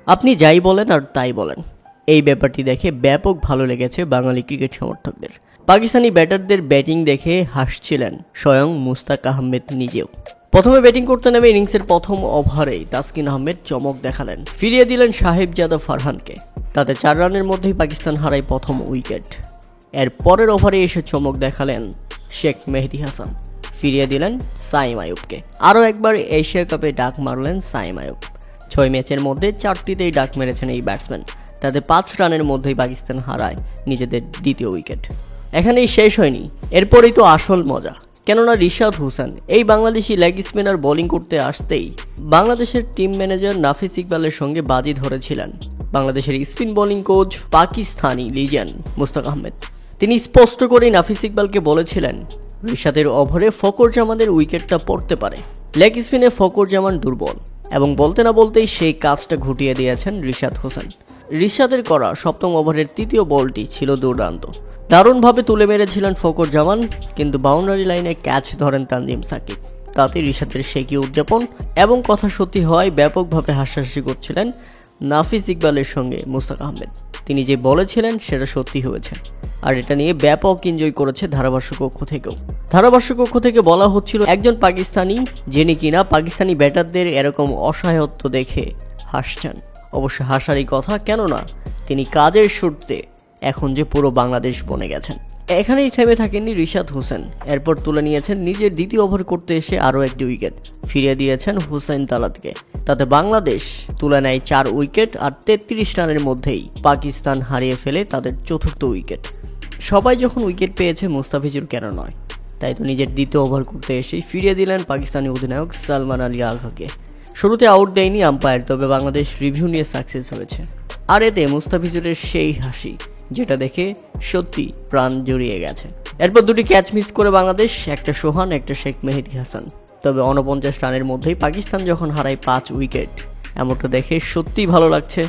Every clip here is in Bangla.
আপনি যাই বলেন আর তাই বলেন, এই ব্যাপারটি দেখে ব্যাপক ভালো লেগেছে বাঙালি ক্রিকেট সমর্থকদের। পাকিস্তানি ব্যাটারদের ব্যাটিং দেখে হাসছিলেন স্বয়ং মুস্তাক আহমেদ নিজেও। প্রথমে ব্যাটিং করতে নেমে ইনিংসের প্রথম ওভারেই তাসকিন আহমেদ চমক দেখালেন, ফিরিয়ে দিলেন সাহেবজাদা ফারহানকে। তাতে 4 রানের মধ্যেই পাকিস্তান হারায় প্রথম উইকেট। এর পরের ওভারে এসে চমক দেখালেন শেখ মেহেদী হাসান, ফিরিয়ে দিলেন সাইম আইয়ুবকে। আরও একবার এশিয়া কাপে ডাক মারলেন সাইম আইয়ুব। 6 ম্যাচের মধ্যে 4টিতেই ডাক মেরেছেন এই ব্যাটসম্যান। তাতে 5 রানের মধ্যেই পাকিস্তান হারায় নিজেদের দ্বিতীয় উইকেট। এখানেই শেষ হয়নি, এরপরেই তো আসল মজা। কেননা রিশাদ হোসেন এই বাংলাদেশি লেগ স্পিনার বোলিং করতে আসতেই বাংলাদেশের টিম ম্যানেজার নাফিস ইকবালের সঙ্গে বাজি ধরেছিলেন বাংলাদেশের spin bowling coach Pakistani legend Mushtaq Ahmed. তিনি স্পষ্ট করেই নাফিস ইকবালকে বলেছিলেন রিশাদের ওভারে ফকর জামানের উইকেটটা পড়তে পারে। লেগ স্পিনে ফকর জামান দুর্বল, এবং বলতে না বলতেই সেই কাজটা ঘটিয়ে দিয়েছেন রিশাদ হোসেন। রিশাদের করা 7ম ওভারের 3য় বলটি ছিল দুর্দান্ত। দারুণভাবে তুলে মেরেছিলেন ফকর জামান, কিন্তু বাউন্ডারি লাইনে ক্যাচ ধরেন তানজিম সাকিব। তাতে রিশাদের সেই উদযাপন এবং কথা সত্যি হওয়ায় ব্যাপকভাবে হাসাহাসি করছিলেন নাফিস ইকবালের সঙ্গে মুস্তাক আহমেদ। তিনি যে বলেছিলেন সেটা সত্যি হয়েছে, আর এটা নিয়ে ব্যাপক এনজয় করেছে ধারাভাষ্য কক্ষ থেকেও। ধারাভাষ্য কক্ষ থেকে বলা হচ্ছিল একজন পাকিস্তানি যিনি কিনা পাকিস্তানি ব্যাটারদের এরকম অসহায়ত্ব দেখে হাসছেন। অবশ্য হাসারই কথা, কেননা তিনি কাজের সূত্রে এখন যে পুরো বাংলাদেশ বনে গেছেন। এখানেই থেমে থাকেননি রিশাদ হোসেন, এরপর তুলে নিয়েছেন নিজের দ্বিতীয় ওভার করতে এসে আরও একটি উইকেট, ফিরিয়ে দিয়েছেন হুসাইন তালাতকে। তাতে বাংলাদেশ তুলে নেয় 4 উইকেট, আর 33 রানের মধ্যেই পাকিস্তান হারিয়ে ফেলে তাদের 4র্থ উইকেট। সবাই যখন উইকেট পেয়েছে মুস্তাফিজুর কেন নয়, তাই তো নিজের দ্বিতীয় ওভার করতে এসেই ফিরিয়ে দিলেন পাকিস্তানি অধিনায়ক সালমান আলী আঘাকে। শুরুতে আউট দেয়নি আম্পায়ার, তবে বাংলাদেশ রিভিউ নিয়ে সাকসেস হয়েছে। আর এতে মুস্তাফিজুরের সেই হাসি যেটা দেখে সত্যি প্রাণ জড়িয়ে গেছে। এরপর 2টি ক্যাচ মিস করে বাংলাদেশ, একটা সোহান, একটা শেখ মেহেদী হাসান। তবে 49 রানের মধ্যেই পাকিস্তান যখন হারায় 5 উইকেট, এমনটা দেখে সত্যিই ভালো লাগছে।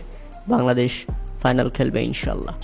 বাংলাদেশ ফাইনাল খেলবে ইনশাল্লাহ।